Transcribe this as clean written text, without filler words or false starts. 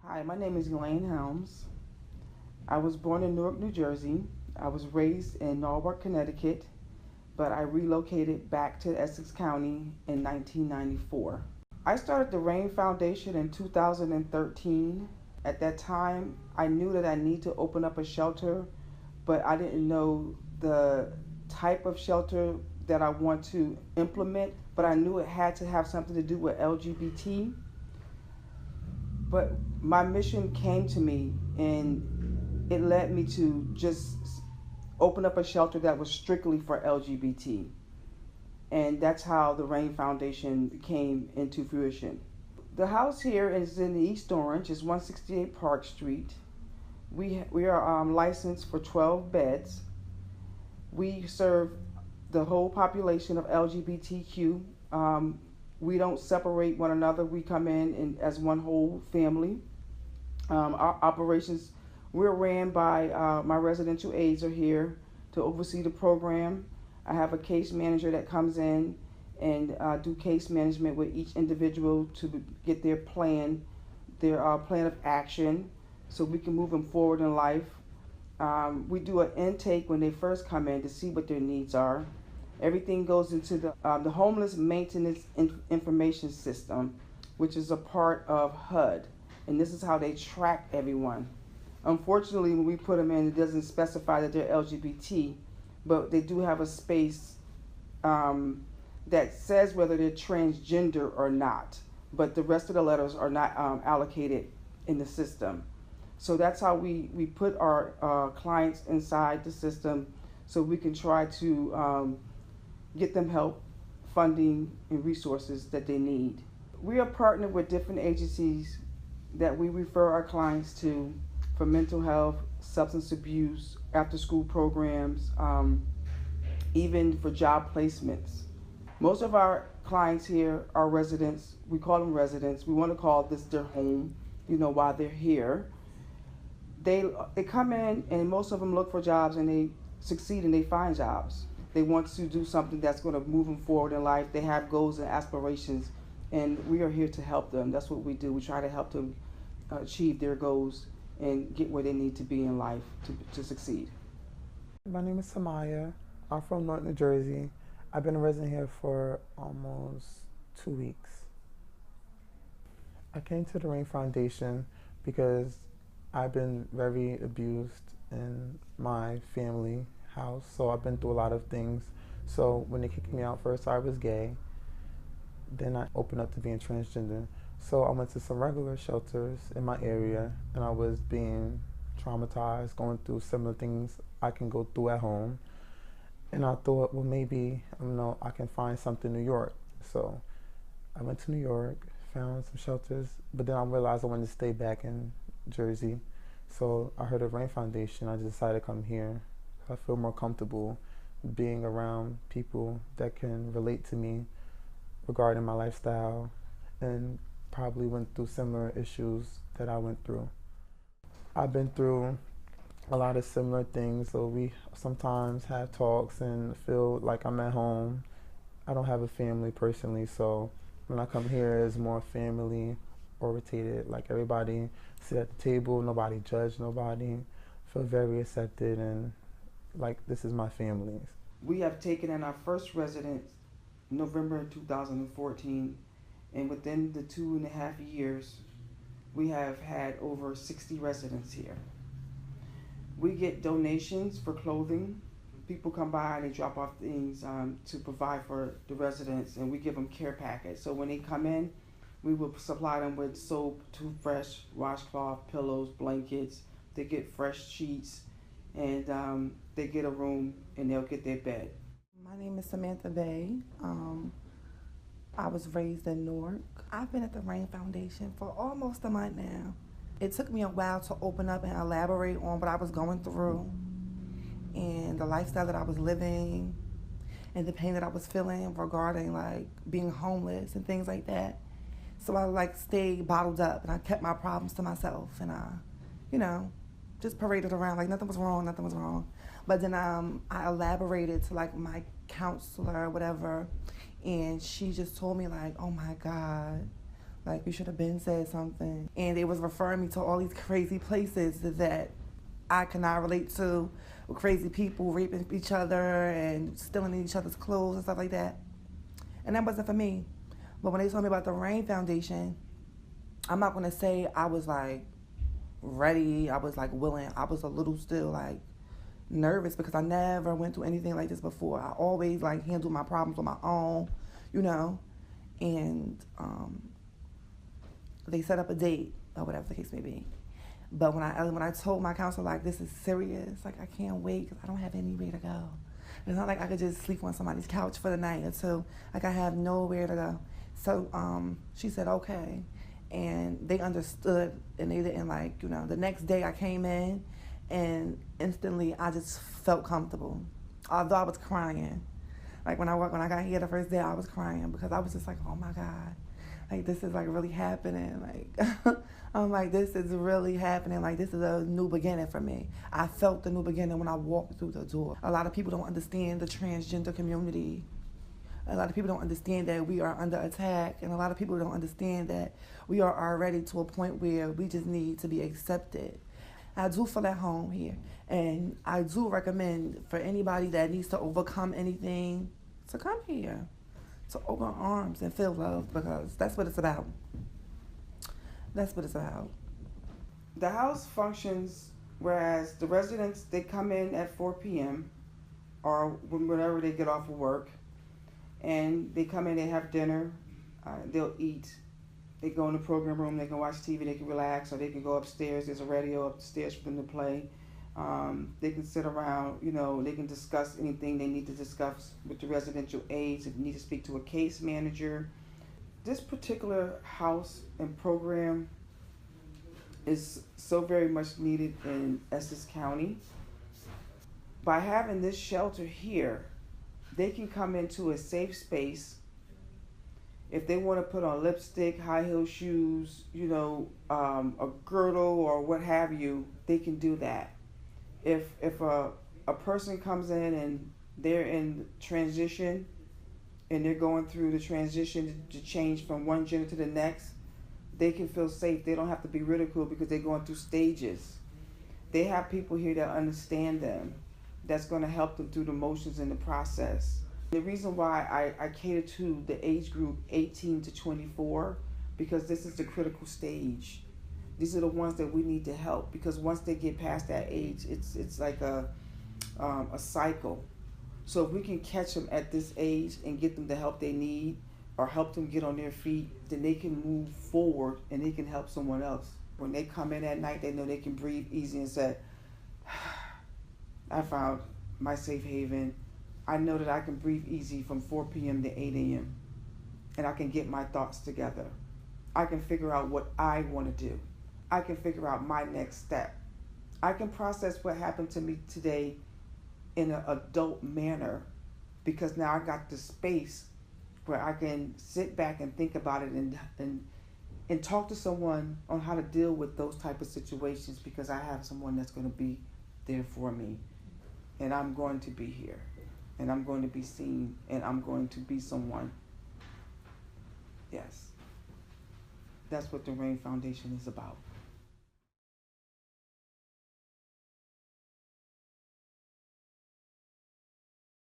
Hi, my name is Elaine Helms. I was born in Newark, New Jersey. I was raised in Newark, Connecticut, but I relocated back to Essex County in 1994. I started the Rain Foundation in 2013. At that time, I knew that I needed to open up a shelter, but I didn't know the type of shelter that I want to implement, but I knew it had to have something to do with LGBT. But my mission came to me and it led me to just open up a shelter that was strictly for LGBT. And that's how the Rain Foundation came into fruition. The house here is in the East Orange. It's 168 Park Street. We are licensed for 12 beds. We serve the whole population of LGBTQ. We don't separate one another. We come in as one whole family. Our operations, we're ran by my residential aides are here to oversee the program. I have a case manager that comes in and do case management with each individual to get their plan of action so we can move them forward in life. We do an intake when they first come in to see what their needs are. Everything goes into the Homeless Maintenance Information System, which is a part of HUD, and this is how they track everyone. Unfortunately, when we put them in, it doesn't specify that they're LGBT, but they do have a space that says whether they're transgender or not, but the rest of the letters are not allocated in the system. So that's how we put our clients inside the system so we can try to get them help, funding, and resources that they need. We are partnered with different agencies that we refer our clients to for mental health, substance abuse, after-school programs, even for job placements. Most of our clients here are residents. We call them residents. We want to call this their home, while they're here. They come in and most of them look for jobs and they succeed and they find jobs. They want to do something that's going to move them forward in life. They have goals and aspirations, and we are here to help them. That's what we do. We try to help them achieve their goals and get where they need to be in life to succeed. My name is Samaya. I'm from Newark, New Jersey. I've been a resident here for almost 2 weeks. I came to the Rain Foundation because I've been very abused in my family house, so I've been through a lot of things. So when they kicked me out, first I was gay, then I opened up to being transgender. So I went to some regular shelters in my area and I was being traumatized, going through similar things I can go through at home. And I thought, well, maybe I can find something in New York. So I went to New York, found some shelters, but then I realized I wanted to stay back in Jersey. So I heard of Rain Foundation. I decided to come here. I feel more comfortable being around people that can relate to me regarding my lifestyle and probably went through similar issues that I went through. I've been through a lot of similar things, so we sometimes have talks and feel like I'm at home. I don't have a family personally, so when I come here, it's more family orientated. Like everybody sit at the table, nobody judge nobody, feel very accepted, and like this is my family. We have taken in our first resident November 2014, and within the 2.5 years, we have had over 60 residents here. We get donations for clothing. People come by and they drop off things to provide for the residents, and we give them care packets. So when they come in, we will supply them with soap, toothbrush, washcloth, pillows, blankets. They get fresh sheets, and they get a room and they'll get their bed. My name is Samantha Bay. I was raised in Newark. I've been at the Rain Foundation for almost a month now. It took me a while to open up and elaborate on what I was going through and the lifestyle that I was living and the pain that I was feeling regarding like being homeless and things like that. So I stayed bottled up and I kept my problems to myself and I, just paraded around like nothing was wrong. But then I elaborated to my counselor or whatever, and she just told me oh my God, Like, you should have been said something. And they was referring me to all these crazy places that I cannot relate to, with crazy people raping each other and stealing each other's clothes and stuff like that. And that wasn't for me. But when they told me about the Rain Foundation, I'm not going to say I was, like, ready. I was, like, willing. I was a little still, like, nervous because I never went through anything like this before. I always, like, handled my problems on my own, you know. And they set up a date or whatever the case may be. But when I told my counselor, like, this is serious, like, I can't wait because I don't have anywhere to go. It's not like I could just sleep on somebody's couch for the night or two. Like, I have nowhere to go. So she said, okay. And they understood, and they didn't, like, you know, the next day I came in, and instantly I just felt comfortable. Although I was crying. Like, when I got here the first day, I was crying because I was just like, oh, my God. Like, this is, like, really happening. Like, I'm like, this is really happening. Like, this is a new beginning for me. I felt the new beginning when I walked through the door. A lot of people don't understand the transgender community. A lot of people don't understand that we are under attack. And a lot of people don't understand that we are already to a point where we just need to be accepted. I do feel at home here. And I do recommend for anybody that needs to overcome anything to come here. To open arms and feel loved, because that's what it's about. That's what it's about. The house functions, whereas the residents, they come in at 4 p.m. or whenever they get off of work, and they come in, they have dinner, they'll eat, they go in the program room, they can watch TV, they can relax, or they can go upstairs, there's a radio upstairs for them to play. They can sit around, you know, they can discuss anything they need to discuss with the residential aides, if you need to speak to a case manager. This particular house and program is so very much needed in Essex County. By having this shelter here, they can come into a safe space. If they want to put on lipstick, high heel shoes, you know, a girdle or what have you, they can do that. If a person comes in and they're in transition and they're going through the transition to change from one gender to the next, they can feel safe. They don't have to be ridiculed because they're going through stages. They have people here that understand them, that's going to help them through the motions in the process. The reason why I cater to the age group 18 to 24, because this is the critical stage. These are the ones that we need to help, because once they get past that age, it's like a cycle. So if we can catch them at this age and get them the help they need, or help them get on their feet, then they can move forward and they can help someone else. When they come in at night, they know they can breathe easy and say, I found my safe haven. I know that I can breathe easy from 4 p.m. to 8 a.m. and I can get my thoughts together. I can figure out what I want to do. I can figure out my next step. I can process what happened to me today in an adult manner, because now I got the space where I can sit back and think about it and talk to someone on how to deal with those type of situations, because I have someone that's going to be there for me, and I'm going to be here, and I'm going to be seen, and I'm going to be someone. Yes. That's what the Rain Foundation is about.